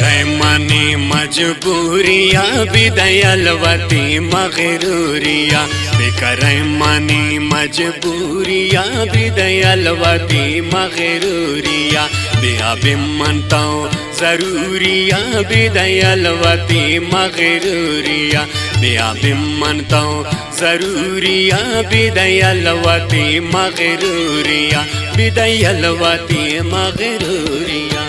बेकरार मानी मजबूरिया बिदयलवती मगरूरिया बेकरार मानी मजबूरिया बिदयलवती मगरूरिया बिहा बिमनता जरूरिया बिदयलवती मगरूरिया बिहा बिमनता जरूरिया बिदयलवती मगरूरिया बिदयलवती मगरूरिया।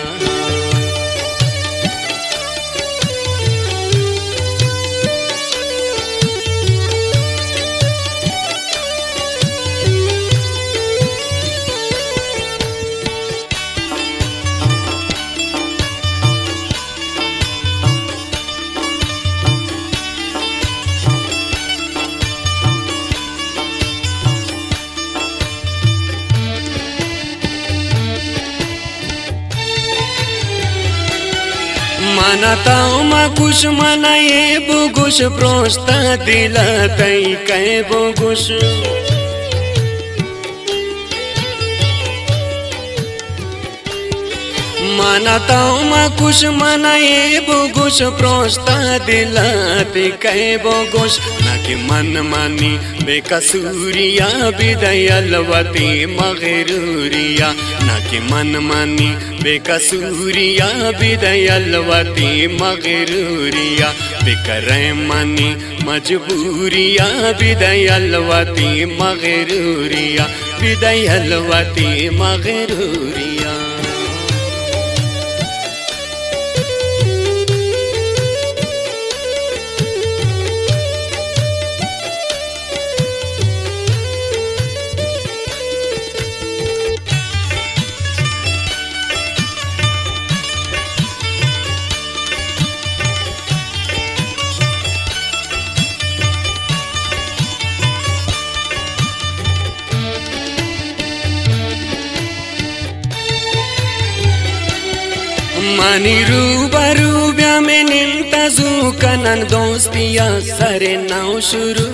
मनताऊ मकुश मनाए बुगुश प्रोस्ता दिला तई कै बुगुश मनताऊ मकुश मनाए बुगुश प्रोस्ता दिला तई कै बुगुश नाकि मन मानी बेकसूरिया बिदयलवती मगरूरिया नाकि मन मानी बेकसूरिया बिदयलवती मगरूरिया बेकरार मानी मजबूरिया बिदयलवती मगरूरिया बिदयलवती मगरूरिया। मनी रूबरूब्या में निंतजू कनन दोस्तिया सरे नाव शुरू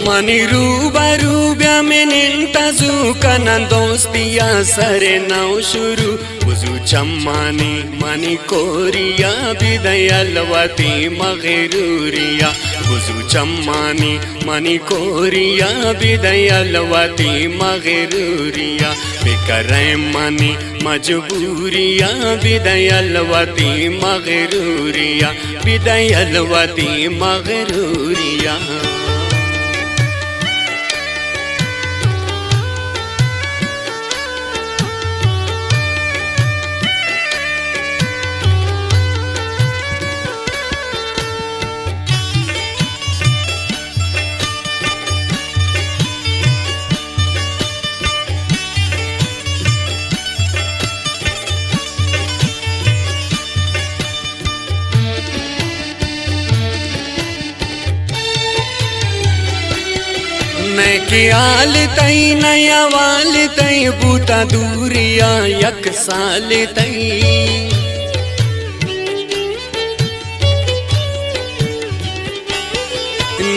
मनी रूबरूब्या में निंतजू कनन दोस्तिया सरे नाव शुरू बुजू चम्मानी मनी कोरिया बिदयलवती मगरूरिया बुजू चम्मानी मनी कोरिया बिदयलवती मगरूरिया बेकरार मानी मजबूरिया बिदयलवती मगरूरिया बिदयलवती मगरूरिया। मैं ख्याल तई नया वाल तई बूता दूरिया यक साल तई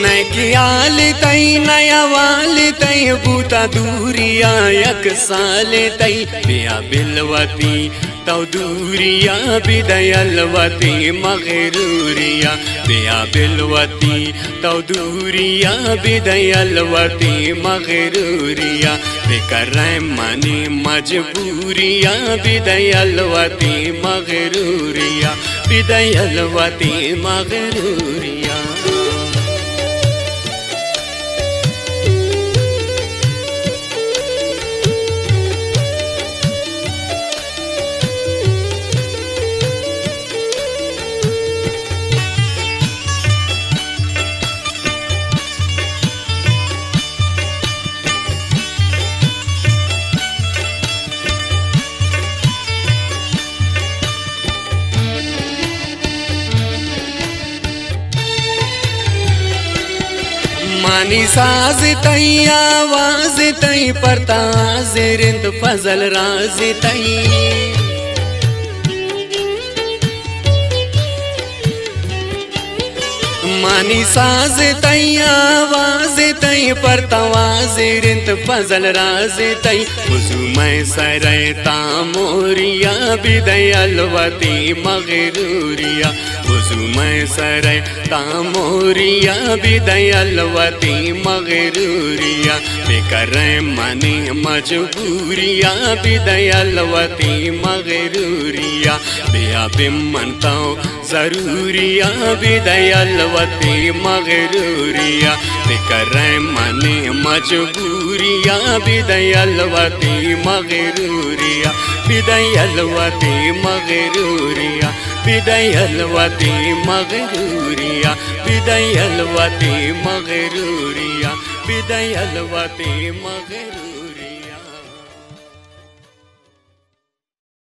मैं ख्याल तई नया वाल तई बूता दूरिया यक साल तई बिया बिलवती तो दूरिया बिदयलवती मगरूरिया बिया बिलवती तो दूरिया बिदयलवती मगरूरिया बेकरार मानी मजबूरिया बिदयलवती मगरूरिया बिदयलवती मगरूरिया। मानी साज तई आवाज तई परताज रिंद फजल राज तई मानी साज तई आवाज तई पर तवाज रिंत फजल राज तई वजू मैं सरे तामोरिया बिदय अलवती मगरूरिया वजू मैं सरे तामोरिया बिदय अलवती मगरूरिया बेकर मनी मजबूरिया बिदय अलवती मगरूरिया बिया बिमनता जरूरिया बिदय अलवती मगरूरिया बेकर मनी मजबूरिया बिदय अलवती मगरूरिया बिदय अलवती मगरूरिया बिदय अलवती मगरूरिया बिदय अलवती मगरूरिया बिदय अलवती मगरूरिया।